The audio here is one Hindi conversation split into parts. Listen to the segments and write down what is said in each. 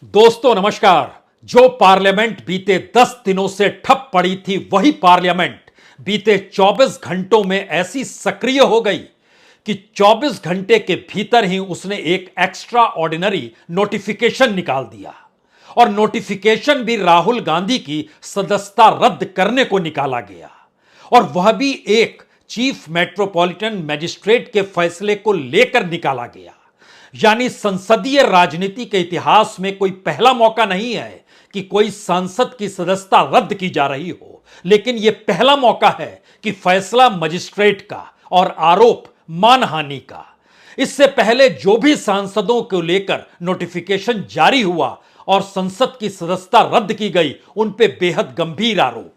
दोस्तों नमस्कार। जो पार्लियामेंट बीते 10 दिनों से ठप पड़ी थी, वही पार्लियामेंट बीते 24 घंटों में ऐसी सक्रिय हो गई कि 24 घंटे के भीतर ही उसने एक एक्स्ट्रा ऑर्डिनरी नोटिफिकेशन निकाल दिया। और नोटिफिकेशन भी राहुल गांधी की सदस्यता रद्द करने को निकाला गया, और वह भी एक चीफ मेट्रोपॉलिटन मजिस्ट्रेट के फैसले को लेकर निकाला गया। यानी संसदीय राजनीति के इतिहास में कोई पहला मौका नहीं है कि कोई सांसद की सदस्यता रद्द की जा रही हो, लेकिन यह पहला मौका है कि फैसला मजिस्ट्रेट का और आरोप मानहानि का। इससे पहले जो भी सांसदों को लेकर नोटिफिकेशन जारी हुआ और संसद की सदस्यता रद्द की गई, उन पे बेहद गंभीर आरोप।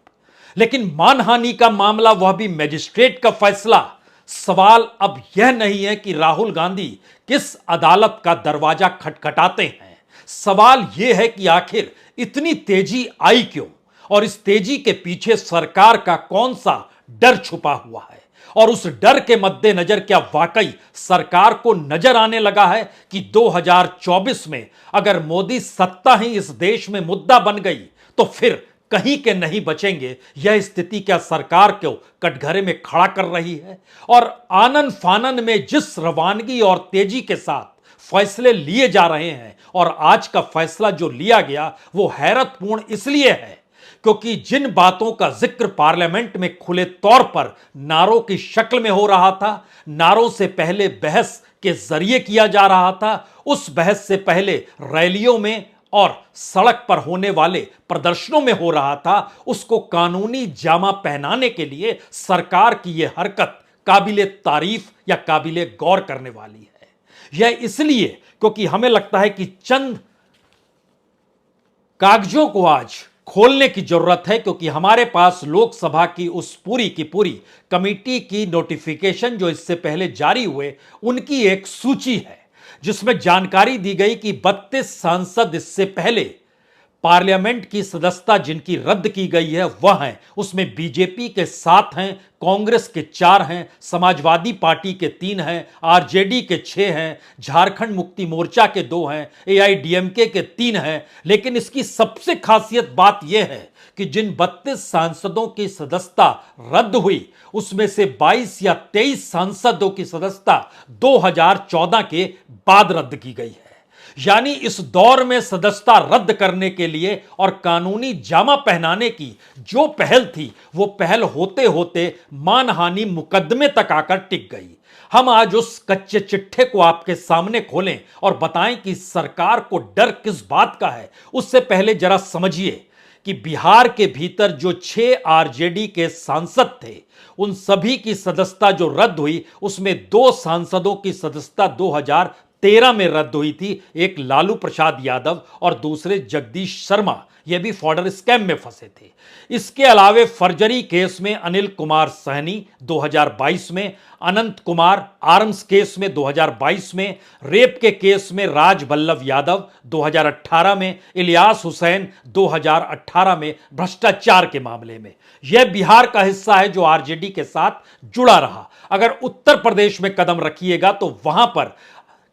लेकिन मानहानि का मामला, वह भी मजिस्ट्रेट का फैसला। सवाल अब यह नहीं है कि राहुल गांधी किस अदालत का दरवाजा खटखटाते हैं, सवाल यह है कि आखिर इतनी तेजी आई क्यों, और इस तेजी के पीछे सरकार का कौन सा डर छुपा हुआ है। और उस डर के मद्देनजर क्या वाकई सरकार को नजर आने लगा है कि 2024 में अगर मोदी सत्ता ही इस देश में मुद्दा बन गई तो फिर कहीं के नहीं बचेंगे। यह स्थिति क्या सरकार को कटघरे में खड़ा कर रही है? और आनन फानन में जिस रवानगी और तेजी के साथ फैसले लिए जा रहे हैं, और आज का फैसला जो लिया गया वो हैरतपूर्ण इसलिए है क्योंकि जिन बातों का जिक्र पार्लियामेंट में खुले तौर पर नारों की शक्ल में हो रहा था, नारों से पहले बहस के जरिए किया जा रहा था, उस बहस से पहले रैलियों में और सड़क पर होने वाले प्रदर्शनों में हो रहा था, उसको कानूनी जामा पहनाने के लिए सरकार की यह हरकत काबिले तारीफ या काबिले गौर करने वाली है। यह इसलिए क्योंकि हमें लगता है कि चंद कागजों को आज खोलने की जरूरत है, क्योंकि हमारे पास लोकसभा की उस पूरी की पूरी कमेटी की नोटिफिकेशन जो इससे पहले जारी हुए, उनकी एक सूची है जिसमें जानकारी दी गई कि 32 सांसद इससे पहले पार्लियामेंट की सदस्यता जिनकी रद्द की गई है वह हैं। उसमें बीजेपी के 7 हैं, कांग्रेस के 4 हैं, समाजवादी पार्टी के 3 हैं, आरजेडी के 6 हैं, झारखंड मुक्ति मोर्चा के 2 हैं, एआईडीएमके के 3 हैं। लेकिन इसकी सबसे खासियत बात यह है कि जिन 32 सांसदों की सदस्यता रद्द हुई, उसमें से 22 या 23 सांसदों की सदस्यता 2014 के बाद रद्द की गई है। यानी इस दौर में सदस्यता रद्द करने के लिए और कानूनी जामा पहनाने की जो पहल थी, वो पहल होते होते मानहानि मुकदमे तक आकर टिक गई। हम आज उस कच्चे चिट्ठे को आपके सामने खोलें और बताएं कि सरकार को डर किस बात का है। उससे पहले जरा समझिए कि बिहार के भीतर जो 6 आरजेडी के सांसद थे, उन सभी की सदस्यता जो रद्द हुई, उसमें 2 सांसदों की सदस्यता 2013 में रद्द हुई थी। एक लालू प्रसाद यादव और दूसरे जगदीश शर्मा, यह भी फॉर्डर स्कैम में फंसे थे। इसके अलावे फर्जरी केस में अनिल कुमार सहनी 2022 में, अनंत कुमार आर्म्स केस में 2022 में, रेप के केस में राज बल्लभ यादव 2018 में, इलियास हुसैन 2018 में, भ्रष्टाचार के मामले में। यह बिहार का हिस्सा है जो आरजेडी के साथ जुड़ा रहा। अगर उत्तर प्रदेश में कदम रखिएगा तो वहां पर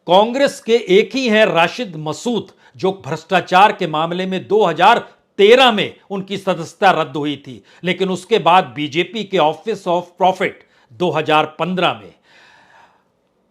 कांग्रेस के एक ही हैं, राशिद मसूद, जो भ्रष्टाचार के मामले में 2013 में उनकी सदस्यता रद्द हुई थी, लेकिन उसके बाद बीजेपी के ऑफिस ऑफ प्रॉफिट 2015 में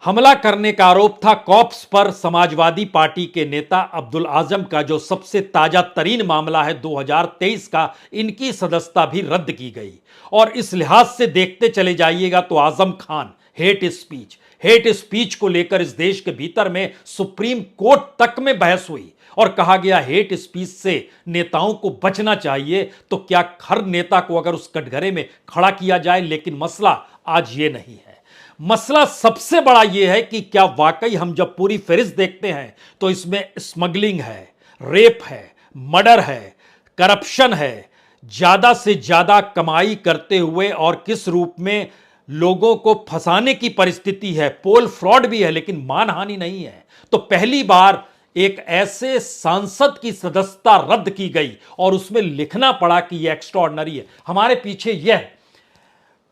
हमला करने का आरोप था कॉप्स पर समाजवादी पार्टी के नेता अब्दुल आजम का, जो सबसे ताजा तरीन मामला है 2023 का। इनकी सदस्यता भी रद्द की गई। और इस लिहाज से देखते चले जाइएगा तो आजम खान हेट स्पीच को लेकर इस देश के भीतर में सुप्रीम कोर्ट तक में बहस हुई और कहा गया हेट स्पीच से नेताओं को बचना चाहिए। तो क्या हर नेता को अगर उस कटघरे में खड़ा किया जाए? लेकिन मसला आज ये नहीं है। मसला सबसे बड़ा यह है कि क्या वाकई हम जब पूरी फहरिस्त देखते हैं तो इसमें स्मगलिंग है, रेप है, मर्डर है, करप्शन है, ज्यादा से ज्यादा कमाई करते हुए और किस रूप में लोगों को फंसाने की परिस्थिति है, पोल फ्रॉड भी है, लेकिन मानहानि नहीं है। तो पहली बार एक ऐसे सांसद की सदस्यता रद्द की गई और उसमें लिखना पड़ा कि यह एक्स्ट्राऑर्डिनरी है। हमारे पीछे यह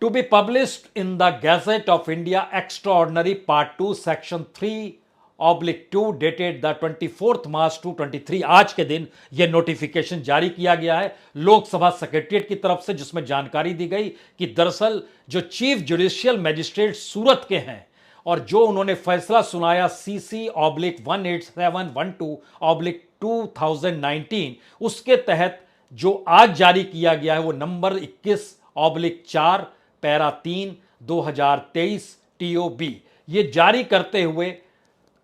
to be published in the gazette of India extraordinary part 2 section 3 2 dated the 24 March 2023, आज के दिन यह नोटिफिकेशन जारी किया गया है लोकसभा सेक्रेटरीट की तरफ से, जिसमें जानकारी दी गई कि दरअसल जो चीफ जुडिशियल मजिस्ट्रेट सूरत के हैं और जो उन्होंने फैसला सुनाया CC/18712/2019, उसके तहत जो आज जारी किया गया है वो नंबर 21/4 पैरा 3 2023 TOB, ये जारी करते हुए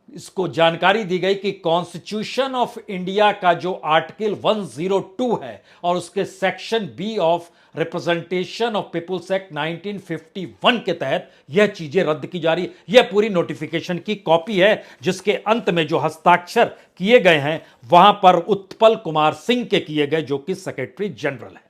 इसको जानकारी दी गई कि कॉन्स्टिट्यूशन ऑफ इंडिया का जो आर्टिकल 102 है और उसके section B of representation of people's act 1951 के तहत यह चीजें रद्द की जा रही है। यह पूरी नोटिफिकेशन की कॉपी है, जिसके अंत में जो हस्ताक्षर किए गए हैं वहां पर उत्पल कुमार सिंह के किए गए, जो कि सेक्रेटरी जनरल है।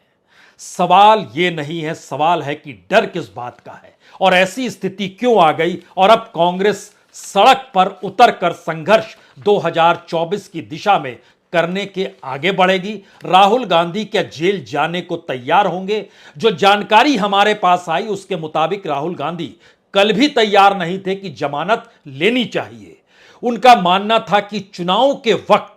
सवाल यह नहीं है, सवाल है कि डर किस बात का है और ऐसी स्थिति क्यों आ गई और अब कांग्रेस सड़क पर उतरकर संघर्ष 2024 की दिशा में करने के आगे बढ़ेगी। राहुल गांधी क्या जेल जाने को तैयार होंगे? जो जानकारी हमारे पास आई उसके मुताबिक राहुल गांधी कल भी तैयार नहीं थे कि जमानत लेनी चाहिए। उनका मानना था कि चुनाव के वक्त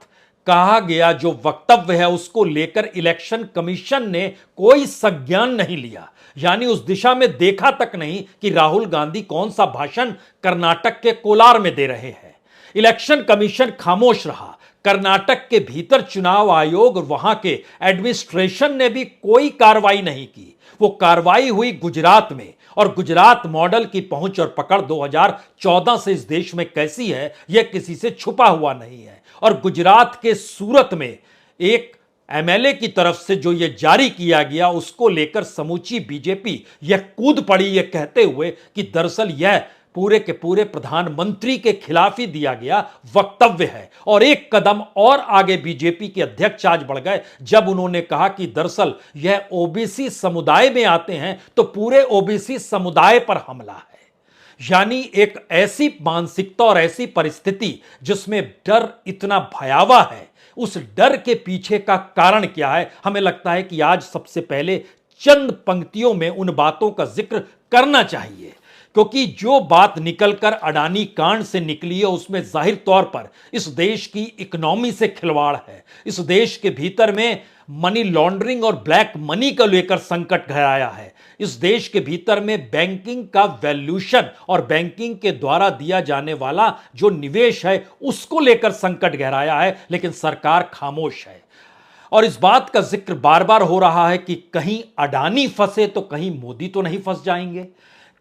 कहा गया जो वक्तव्य है उसको लेकर इलेक्शन कमीशन ने कोई संज्ञान नहीं लिया, यानी उस दिशा में देखा तक नहीं कि राहुल गांधी कौन सा भाषण कर्नाटक के कोलार में दे रहे हैं। इलेक्शन कमीशन खामोश रहा। कर्नाटक के भीतर चुनाव आयोग और वहां के एडमिनिस्ट्रेशन ने भी कोई कार्रवाई नहीं की। वो कार्रवाई हुई गुजरात में, और गुजरात मॉडल की पहुंच और पकड़ 2014 से इस देश में कैसी है यह किसी से छुपा हुआ नहीं है। और गुजरात के सूरत में एक MLA की तरफ से जो यह जारी किया गया उसको लेकर समूची बीजेपी यह कूद पड़ी, यह कहते हुए कि दरअसल यह पूरे के पूरे प्रधानमंत्री के खिलाफ ही दिया गया वक्तव्य है। और एक कदम और आगे बीजेपी के अध्यक्ष आज बढ़ गए जब उन्होंने कहा कि दरअसल यह OBC समुदाय में आते हैं तो पूरे OBC समुदाय पर हमला है। यानी एक ऐसी मानसिकता और ऐसी परिस्थिति जिसमें डर इतना भयावह है, उस डर के पीछे का कारण क्या है? हमें लगता है कि आज सबसे पहले चंद पंक्तियों में उन बातों का जिक्र करना चाहिए, क्योंकि जो बात निकलकर अडानी कांड से निकली है उसमें जाहिर तौर पर इस देश की इकोनॉमी से खिलवाड़ है। इस देश के भीतर में मनी लॉन्ड्रिंग और ब्लैक मनी को लेकर संकट गहराया है। इस देश के भीतर में बैंकिंग का वैल्यूशन और बैंकिंग के द्वारा दिया जाने वाला जो निवेश है उसको लेकर संकट गहराया है, लेकिन सरकार खामोश है। और इस बात का जिक्र बार बार हो रहा है कि कहीं अडानी फंसे तो कहीं मोदी तो नहीं फंस जाएंगे,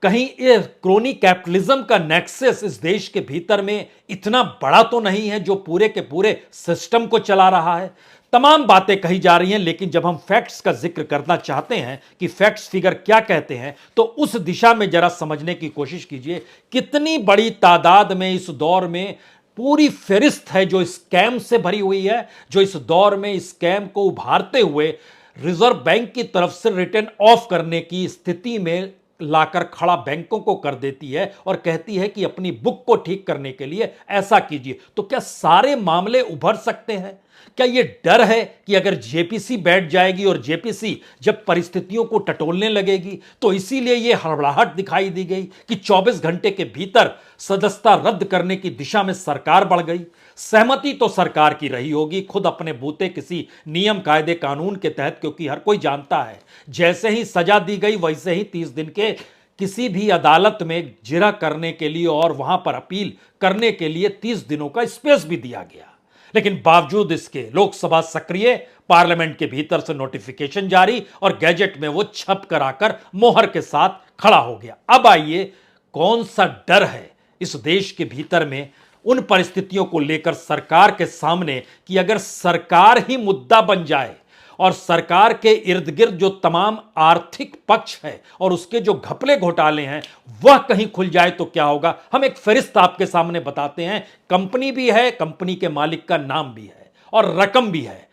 कहीं ये क्रोनी कैपिटलिज्म का नेक्सस इस देश के भीतर में इतना बड़ा तो नहीं है जो पूरे के पूरे सिस्टम को चला रहा है। तमाम बातें कही जा रही हैं, लेकिन जब हम फैक्ट्स का जिक्र करना चाहते हैं कि फैक्ट्स फिगर क्या कहते हैं तो उस दिशा में जरा समझने की कोशिश कीजिए। कितनी बड़ी तादाद में इस दौर में पूरी फेरिस्त है जो स्कैम से भरी हुई है, जो इस दौर में स्कैम को उभारते हुए रिजर्व बैंक की तरफ से रिटर्न ऑफ करने की स्थिति में लाकर खड़ा बैंकों को कर देती है और कहती है कि अपनी बुक को ठीक करने के लिए ऐसा कीजिए। तो क्या सारे मामले उभर सकते हैं? क्या यह डर है कि अगर जेपीसी बैठ जाएगी और जेपीसी जब परिस्थितियों को टटोलने लगेगी तो इसीलिए यह हड़बड़ाहट दिखाई दी गई कि 24 घंटे के भीतर सदस्यता रद्द करने की दिशा में सरकार बढ़ गई? सहमति तो सरकार की रही होगी खुद अपने बूते किसी नियम कायदे कानून के तहत, क्योंकि हर कोई जानता है जैसे ही सजा दी गई वैसे ही 30 दिन के किसी भी अदालत में जिरह करने के लिए और वहां पर अपील करने के लिए 30 दिनों का स्पेस भी दिया गया। लेकिन बावजूद इसके लोकसभा सक्रिय, पार्लियामेंट के भीतर से नोटिफिकेशन जारी और गैजेट में वो छप कर आकर मोहर के साथ खड़ा हो गया। अब आइए, कौन सा डर है इस देश के भीतर में उन परिस्थितियों को लेकर सरकार के सामने कि अगर सरकार ही मुद्दा बन जाए और सरकार के इर्द गिर्द जो तमाम आर्थिक पक्ष है और उसके जो घपले घोटाले हैं वह कहीं खुल जाए तो क्या होगा? हम एक फहरिस्त आपके सामने बताते हैं। कंपनी भी है, कंपनी के मालिक का नाम भी है और रकम भी है।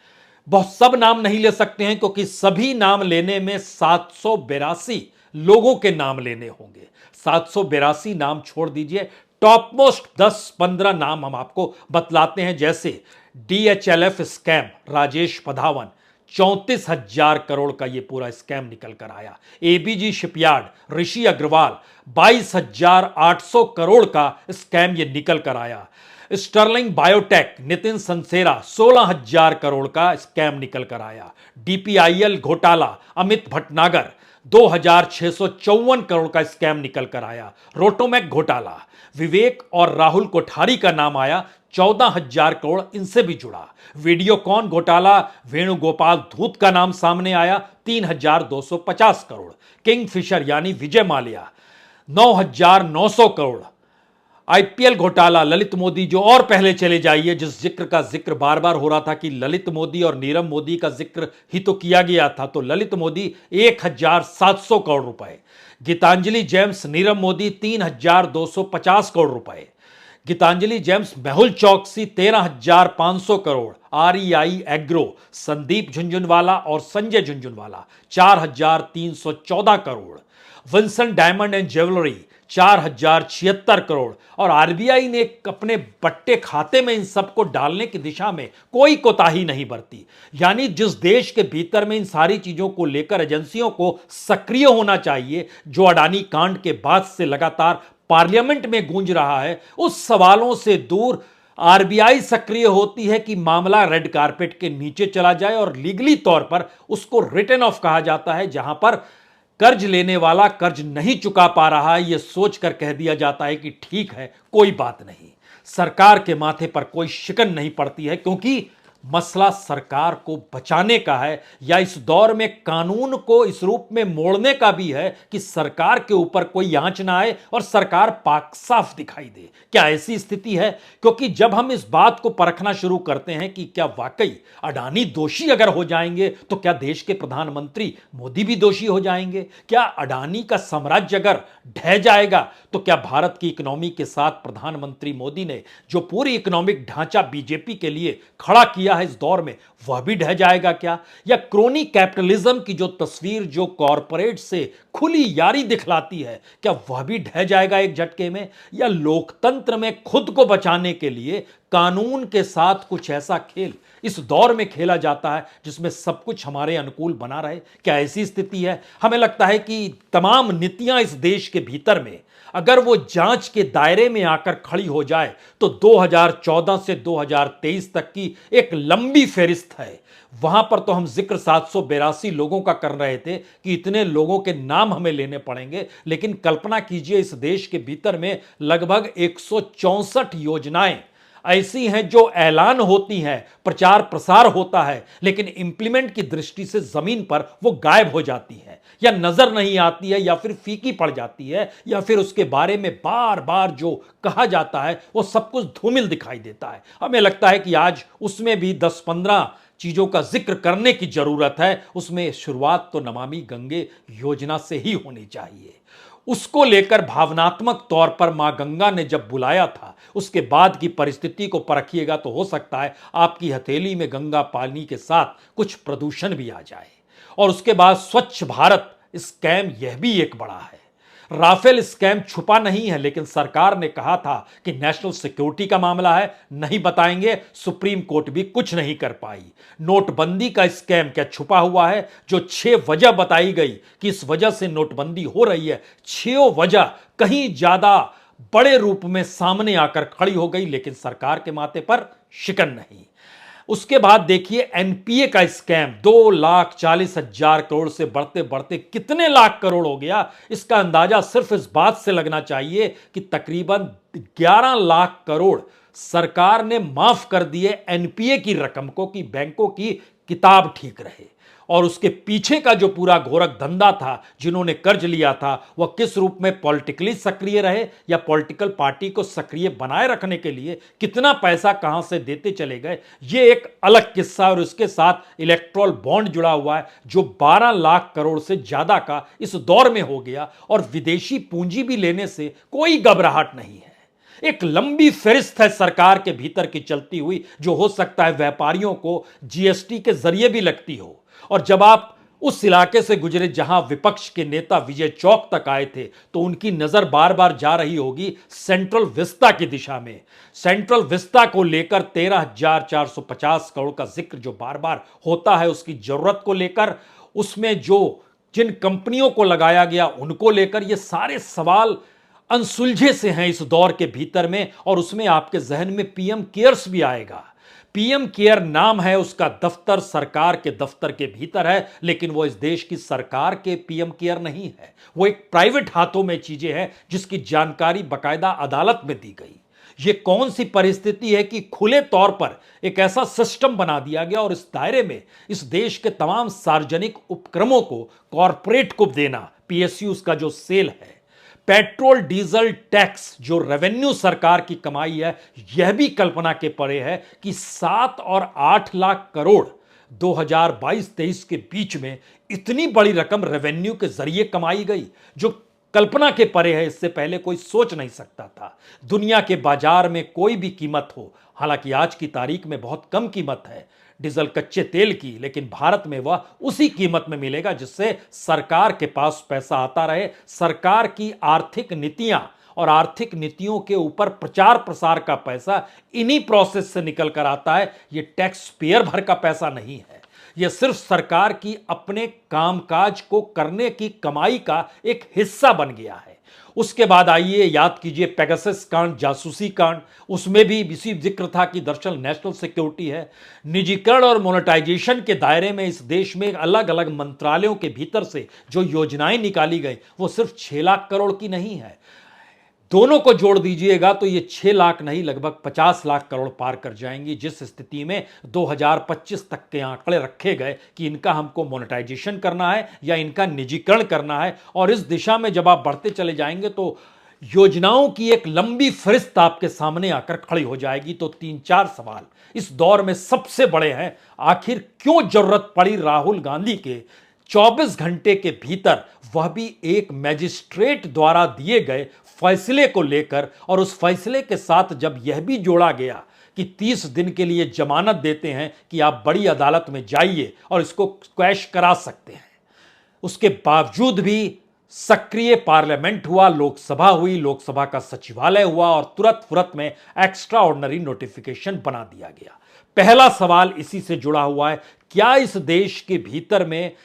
बहुत सब नाम नहीं ले सकते हैं क्योंकि सभी नाम लेने में 782 लोगों के नाम लेने होंगे। 782 नाम छोड़ दीजिए, टॉप मोस्ट 10-15 नाम हम आपको बतलाते हैं। जैसे DHLF स्कैम, राजेश पधावन, 34,000 करोड़ का यह पूरा स्कैम निकल कर आया। ABG शिपयार्ड, ऋषि अग्रवाल, 22,800 करोड़ का स्कैम यह निकल कर आया। स्टर्लिंग बायोटेक नितिन संसेरा 16,000 करोड़ का स्कैम निकल कर आया। डीपीआईएल घोटाला अमित भटनागर 2,654 करोड़ का स्कैम निकल कर आया। रोटोमैक घोटाला विवेक और राहुल कोठारी का नाम आया, 14,000 करोड़ इनसे भी जुड़ा। वीडियोकॉन घोटाला वेणुगोपाल धूत का नाम सामने आया, 3,250 करोड़। किंगफिशर यानी विजय माल्या 9,900 करोड़। आईपीएल घोटाला ललित मोदी, जो और पहले चले जाइए, जिस जिक्र का जिक्र बार बार हो रहा था कि ललित मोदी और नीरव मोदी का जिक्र ही तो किया गया था, तो ललित मोदी 1,700 करोड़ रुपए। गीतांजलि जेम्स नीरव मोदी 3,250 करोड़ रुपए। Gitanjali Gems Mehul Choksi 13,500 crore. REI Agro Sandeep Jhunjhunwala और Sanjay Jhunjhunwala 4,314 crore. Winsome Diamond and Jewellery 4,076 crore. और आरबीआई ने अपने बट्टे खाते में इन सबको डालने की दिशा में कोई कोताही नहीं बरती। यानी जिस देश के भीतर में इन सारी चीजों को लेकर एजेंसियों को सक्रिय होना चाहिए, जो अडानी कांड के बाद से लगातार पार्लियामेंट में गूंज रहा है, उस सवालों से दूर आरबीआई सक्रिय होती है कि मामला रेड कारपेट के नीचे चला जाए और लीगली तौर पर उसको रिटन ऑफ कहा जाता है, जहां पर कर्ज लेने वाला कर्ज नहीं चुका पा रहा है, यह सोचकर कह दिया जाता है कि ठीक है, कोई बात नहीं। सरकार के माथे पर कोई शिकन नहीं पड़ती है, क्योंकि मसला सरकार को बचाने का है, या इस दौर में कानून को इस रूप में मोड़ने का भी है कि सरकार के ऊपर कोई आंच ना आए और सरकार पाक साफ दिखाई दे। क्या ऐसी स्थिति है? क्योंकि जब हम इस बात को परखना शुरू करते हैं कि क्या वाकई अडानी दोषी अगर हो जाएंगे, तो क्या देश के प्रधानमंत्री मोदी भी दोषी हो जाएंगे? क्या अडानी का साम्राज्य अगर ढह जाएगा, तो क्या भारत की इकोनॉमी के साथ प्रधानमंत्री मोदी ने जो पूरी इकोनॉमिक ढांचा बीजेपी के लिए खड़ा किया है इस दौर में, वह भी ढह जाएगा क्या? या क्रोनी कैपिटलिज्म की जो तस्वीर जो कॉरपोरेट से खुली यारी दिखलाती है, क्या वह भी ढह जाएगा एक झटके में? या लोकतंत्र में खुद को बचाने के लिए कानून के साथ कुछ ऐसा खेल इस दौर में खेला जाता है जिसमें सब कुछ हमारे अनुकूल बना रहे? क्या ऐसी स्थिति है? हमें लगता है कि तमाम नीतियां इस देश के भीतर में अगर वो जांच के दायरे में आकर खड़ी हो जाए, तो 2014 से 2023 तक की एक लंबी फेरिस्त है। वहां पर तो हम जिक्र 782 लोगों का कर रहे थे कि इतने लोगों के नाम हमें लेने पड़ेंगे, लेकिन कल्पना कीजिए इस देश के भीतर में लगभग 164 योजनाएं ऐसी हैं जो ऐलान होती हैं, प्रचार प्रसार होता है, लेकिन इंप्लीमेंट की दृष्टि से जमीन पर वो गायब हो जाती है, या नजर नहीं आती है, या फिर फीकी पड़ जाती है, या फिर उसके बारे में बार बार जो कहा जाता है वो सब कुछ धूमिल दिखाई देता है। हमें लगता है कि आज उसमें भी 10-15 चीजों का जिक्र करने की जरूरत है। उसमें शुरुआत तो नमामि गंगे योजना से ही होनी चाहिए। उसको लेकर भावनात्मक तौर पर मां गंगा ने जब बुलाया था, उसके बाद की परिस्थिति को परखिएगा तो हो सकता है आपकी हथेली में गंगा पानी के साथ कुछ प्रदूषण भी आ जाए। और उसके बाद स्वच्छ भारत स्कैम, यह भी एक बड़ा है। राफेल स्कैम छुपा नहीं है, लेकिन सरकार ने कहा था कि नेशनल सिक्योरिटी का मामला है, नहीं बताएंगे। सुप्रीम कोर्ट भी कुछ नहीं कर पाई। नोटबंदी का स्कैम क्या छुपा हुआ है? जो 6 वजह बताई गई कि इस वजह से नोटबंदी हो रही है, 6 वजह कहीं ज्यादा बड़े रूप में सामने आकर खड़ी हो गई, लेकिन सरकार के माथे पर शिकन नहीं। उसके बाद देखिए एनपीए का स्कैम 2,40,000 करोड़ से बढ़ते बढ़ते कितने लाख करोड़ हो गया, इसका अंदाजा सिर्फ इस बात से लगना चाहिए कि तकरीबन 11 लाख करोड़ सरकार ने माफ कर दिए एनपीए की रकम को, कि बैंकों की किताब ठीक रहे। और उसके पीछे का जो पूरा घोरक धंधा था, जिन्होंने कर्ज लिया था, वह किस रूप में पॉलिटिकली सक्रिय रहे या पॉलिटिकल पार्टी को सक्रिय बनाए रखने के लिए कितना पैसा कहां से देते चले गए, यह एक अलग किस्सा। और इसके साथ इलेक्ट्रल बॉन्ड जुड़ा हुआ है, जो 12 लाख करोड़ से ज्यादा का इस दौर में हो गया, और विदेशी पूंजी भी लेने से कोई घबराहट नहीं है। एक लंबी फहरिस्त है सरकार के भीतर की चलती हुई, जो हो सकता है व्यापारियों को जीएसटी के जरिए भी लगती हो। और जब आप उस इलाके से गुजरे जहां विपक्ष के नेता विजय चौक तक आए थे, तो उनकी नजर बार बार जा रही होगी सेंट्रल विस्ता की दिशा में। सेंट्रल विस्ता को लेकर 13,450 करोड़ का जिक्र जो बार बार होता है, उसकी जरूरत को लेकर, उसमें जो जिन कंपनियों को लगाया गया उनको लेकर, ये सारे सवाल अनसुलझे से हैं इस दौर के भीतर में, और उसमें आपके जहन में पीएम केयर्स भी आएगा। पीएम केयर नाम है उसका, दफ्तर सरकार के दफ्तर के भीतर है, लेकिन वो इस देश की सरकार के पीएम केयर नहीं है। वो एक प्राइवेट हाथों में चीजें हैं जिसकी जानकारी बकायदा अदालत में दी गई। ये कौन सी परिस्थिति है कि खुले तौर पर एक ऐसा सिस्टम बना दिया गया और इस दायरे में इस देश के तमाम सार्वजनिक उपक्रमों को कॉरपोरेट को देना, पीएसयूज का जो सेल है, पेट्रोल डीजल टैक्स जो रेवेन्यू सरकार की कमाई है, यह भी कल्पना के परे है कि 7 और 8 लाख करोड़ 2022-23 के बीच में इतनी बड़ी रकम रेवेन्यू के जरिए कमाई गई, जो कल्पना के परे है। इससे पहले कोई सोच नहीं सकता था। दुनिया के बाजार में कोई भी कीमत हो, हालांकि आज की तारीख में बहुत कम कीमत है डीजल कच्चे तेल की, लेकिन भारत में वह उसी कीमत में मिलेगा जिससे सरकार के पास पैसा आता रहे। सरकार की आर्थिक नीतियां और आर्थिक नीतियों के ऊपर प्रचार प्रसार का पैसा इन्हीं प्रोसेस से निकल कर आता है। यह टैक्स पेयर भर का पैसा नहीं है, यह सिर्फ सरकार की अपने कामकाज को करने की कमाई का एक हिस्सा बन गया है। उसके बाद आइए याद कीजिए पेगासस कांड, जासूसी कांड, उसमें भी इसी जिक्र था कि दरअसल नेशनल सिक्योरिटी है। निजीकरण और मोनेटाइजेशन के दायरे में इस देश में अलग अलग मंत्रालयों के भीतर से जो योजनाएं निकाली गई, वो सिर्फ 6 लाख करोड़ की नहीं है। दोनों को जोड़ दीजिएगा तो ये 6 लाख नहीं, लगभग 50 लाख करोड़ पार कर जाएंगी, जिस स्थिति में 2025 तक के आंकड़े रखे गए कि इनका हमको मोनेटाइजेशन करना है या इनका निजीकरण करना है। और इस दिशा में जब आप बढ़ते चले जाएंगे तो योजनाओं की एक लंबी फहरिस्त आपके सामने आकर खड़ी हो जाएगी। तो 3-4 सवाल इस दौर में सबसे बड़े हैं। आखिर क्यों जरूरत पड़ी राहुल गांधी के 24 घंटे के भीतर, वह भी एक मैजिस्ट्रेट द्वारा दिए गए फैसले को लेकर, और उस फैसले के साथ जब यह भी जोड़ा गया कि 30 दिन के लिए जमानत देते हैं कि आप बड़ी अदालत में जाइए और इसको क्वैश करा सकते हैं। उसके बावजूद भी सक्रिय पार्लियामेंट हुआ, लोकसभा हुई, लोकसभा का सचिवालय हुआ और तुरंत फुरत में एक्स्ट्रा ऑर्डिनरी नोटिफिकेशन बना दिया गया। पहला सवाल इसी से जुड़ा हुआ है, क्या इस देश के भीतर में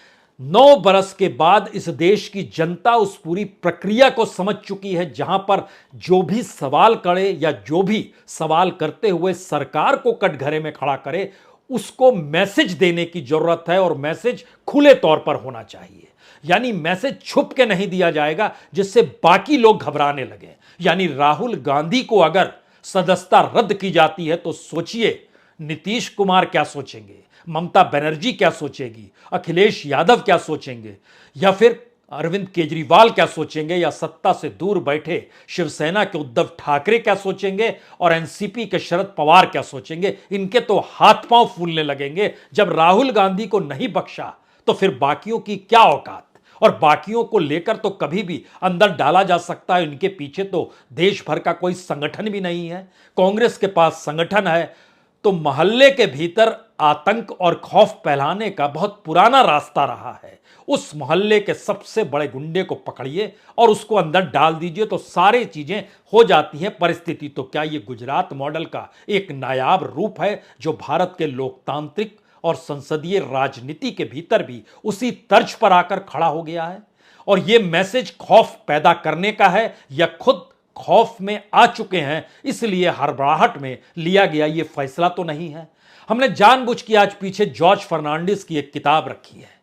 9 बरस के बाद इस देश की जनता उस पूरी प्रक्रिया को समझ चुकी है, जहां पर जो भी सवाल करे या जो भी सवाल करते हुए सरकार को कटघरे में खड़ा करे, उसको मैसेज देने की जरूरत है, और मैसेज खुले तौर पर होना चाहिए। यानी मैसेज छुप के नहीं दिया जाएगा जिससे बाकी लोग घबराने लगे। यानी राहुल गांधी को अगर सदस्यता रद्द की जाती है तो सोचिए नीतीश कुमार क्या सोचेंगे, ममता बनर्जी क्या सोचेगी, अखिलेश यादव क्या सोचेंगे, या फिर अरविंद केजरीवाल क्या सोचेंगे, या सत्ता से दूर बैठे शिवसेना के उद्धव ठाकरे क्या सोचेंगे, और एनसीपी के शरद पवार क्या सोचेंगे। इनके तो हाथ पांव फूलने लगेंगे। जब राहुल गांधी को नहीं बख्शा तो फिर बाकियों की क्या औकात। और बाकियों को लेकर तो कभी भी अंदर डाला जा सकता है, इनके पीछे तो देश भर का कोई संगठन भी नहीं है। कांग्रेस के पास संगठन है तो मोहल्ले के भीतर आतंक और खौफ फैलाने का बहुत पुराना रास्ता रहा है। उस मोहल्ले के सबसे बड़े गुंडे को पकड़िए और उसको अंदर डाल दीजिए तो सारी चीजें हो जाती हैं। परिस्थिति तो क्या ये गुजरात मॉडल का एक नायाब रूप है जो भारत के लोकतांत्रिक और संसदीय राजनीति के भीतर भी उसी तर्ज पर आकर खड़ा हो गया है। और ये मैसेज खौफ पैदा करने का है या खुद खौफ में आ चुके हैं, इसलिए हड़बड़ाहट में लिया गया ये फैसला तो नहीं है। हमने जानबूझ के आज पीछे जॉर्ज फर्नांडिस की एक किताब रखी है।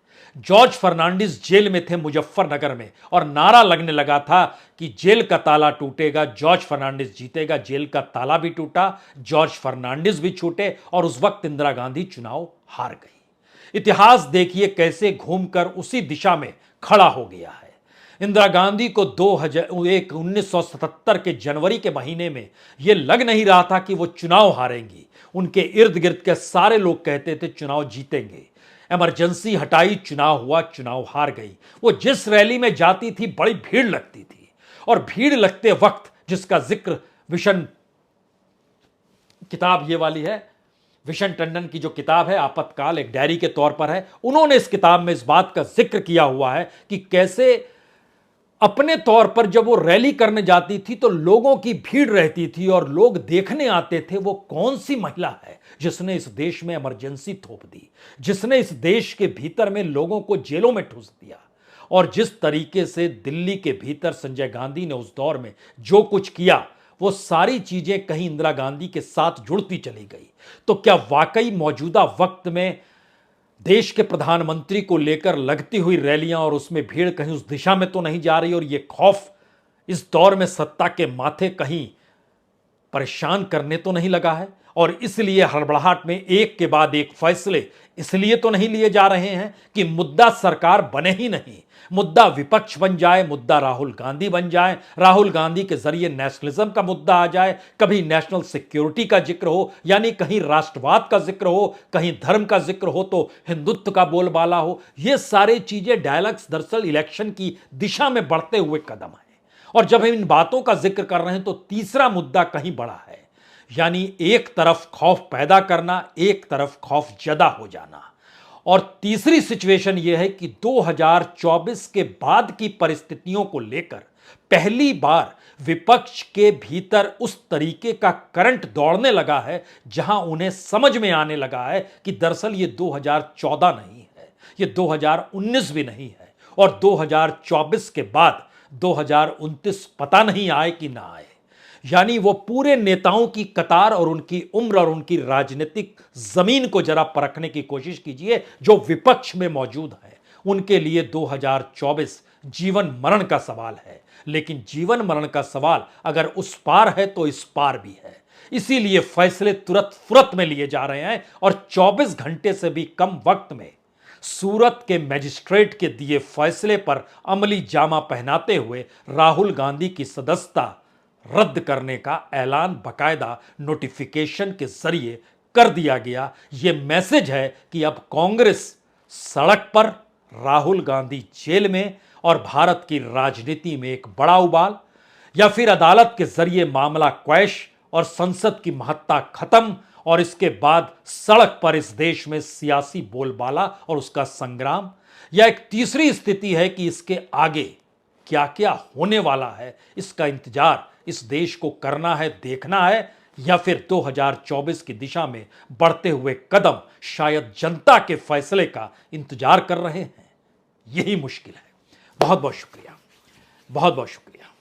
जॉर्ज फर्नांडिस जेल में थे मुजफ्फरनगर में, और नारा लगने लगा था कि जेल का ताला टूटेगा, जॉर्ज फर्नांडिस जीतेगा। जेल का ताला भी टूटा, जॉर्ज फर्नांडिस भी छूटे, और उस वक्त इंदिरा गांधी चुनाव हार गई। इतिहास देखिए कैसे घूमकर उसी दिशा में खड़ा हो गया है। इंदिरा गांधी को 1977 के जनवरी के महीने में यह लग नहीं रहा था कि वो चुनाव हारेंगी। उनके इर्द गिर्द के सारे लोग कहते थे चुनाव जीतेंगे। इमरजेंसी हटाई, चुनाव हुआ, चुनाव हार गई। वो जिस रैली में जाती थी बड़ी भीड़ लगती थी, और भीड़ लगते वक्त जिसका जिक्र विशन किताब ये वाली है, विशन टंडन की जो किताब है आपातकाल, एक डायरी के तौर पर है, उन्होंने इस किताब में इस बात का जिक्र किया हुआ है कि कैसे अपने तौर पर जब वो रैली करने जाती थी तो लोगों की भीड़ रहती थी और लोग देखने आते थे वो कौन सी महिला है जिसने इस देश में इमरजेंसी थोप दी, जिसने इस देश के भीतर में लोगों को जेलों में ठूस दिया। और जिस तरीके से दिल्ली के भीतर संजय गांधी ने उस दौर में जो कुछ किया, वो सारी चीजें कहीं इंदिरा गांधी के साथ जुड़ती चली गई। तो क्या वाकई मौजूदा वक्त में देश के प्रधानमंत्री को लेकर लगती हुई रैलियां और उसमें भीड़ कहीं उस दिशा में तो नहीं जा रही, और ये खौफ इस दौर में सत्ता के माथे कहीं परेशान करने तो नहीं लगा है? और इसलिए हड़बड़ाहट में एक के बाद एक फैसले इसलिए तो नहीं लिए जा रहे हैं कि मुद्दा सरकार बने ही नहीं, मुद्दा विपक्ष बन जाए, मुद्दा राहुल गांधी बन जाए, राहुल गांधी के जरिए नेशनलिज्म का मुद्दा आ जाए, कभी नेशनल सिक्योरिटी का जिक्र हो, यानी कहीं राष्ट्रवाद का जिक्र हो, कहीं धर्म का जिक्र हो तो हिंदुत्व का बोलबाला हो। ये सारे चीजें डायलॉग्स दरअसल इलेक्शन की दिशा में बढ़ते हुए कदम है। और जब हम इन बातों का जिक्र कर रहे हैं तो तीसरा मुद्दा कहीं बड़ा है, यानी एक तरफ खौफ पैदा करना, एक तरफ खौफ जदा हो जाना। और तीसरी सिचुएशन यह है कि 2024 के बाद की परिस्थितियों को लेकर पहली बार विपक्ष के भीतर उस तरीके का करंट दौड़ने लगा है जहां उन्हें समझ में आने लगा है कि दरअसल ये 2014 नहीं है, ये 2019 भी नहीं है, और 2024 के बाद 2029 पता नहीं आए कि ना आए। यानी वो पूरे नेताओं की कतार और उनकी उम्र और उनकी राजनीतिक जमीन को जरा परखने की कोशिश कीजिए जो विपक्ष में मौजूद है। उनके लिए 2024 जीवन मरण का सवाल है, लेकिन जीवन मरण का सवाल अगर उस पार है तो इस पार भी है। इसीलिए फैसले तुरंत फुरत में लिए जा रहे हैं और 24 घंटे से भी कम वक्त में सूरत के मजिस्ट्रेट के दिए फैसले पर अमली जामा पहनाते हुए राहुल गांधी की सदस्यता रद्द करने का ऐलान बाकायदा नोटिफिकेशन के जरिए कर दिया गया। यह मैसेज है कि अब कांग्रेस सड़क पर, राहुल गांधी जेल में, और भारत की राजनीति में एक बड़ा उबाल, या फिर अदालत के जरिए मामला क्वैश और संसद की महत्ता खत्म, और इसके बाद सड़क पर इस देश में सियासी बोलबाला और उसका संग्राम, या एक तीसरी स्थिति है कि इसके आगे क्या क्या होने वाला है, इसका इंतजार इस देश को करना है, देखना है, या फिर 2024 की दिशा में बढ़ते हुए कदम शायद जनता के फैसले का इंतजार कर रहे हैं। यही मुश्किल है। बहुत बहुत शुक्रिया, बहुत बहुत शुक्रिया।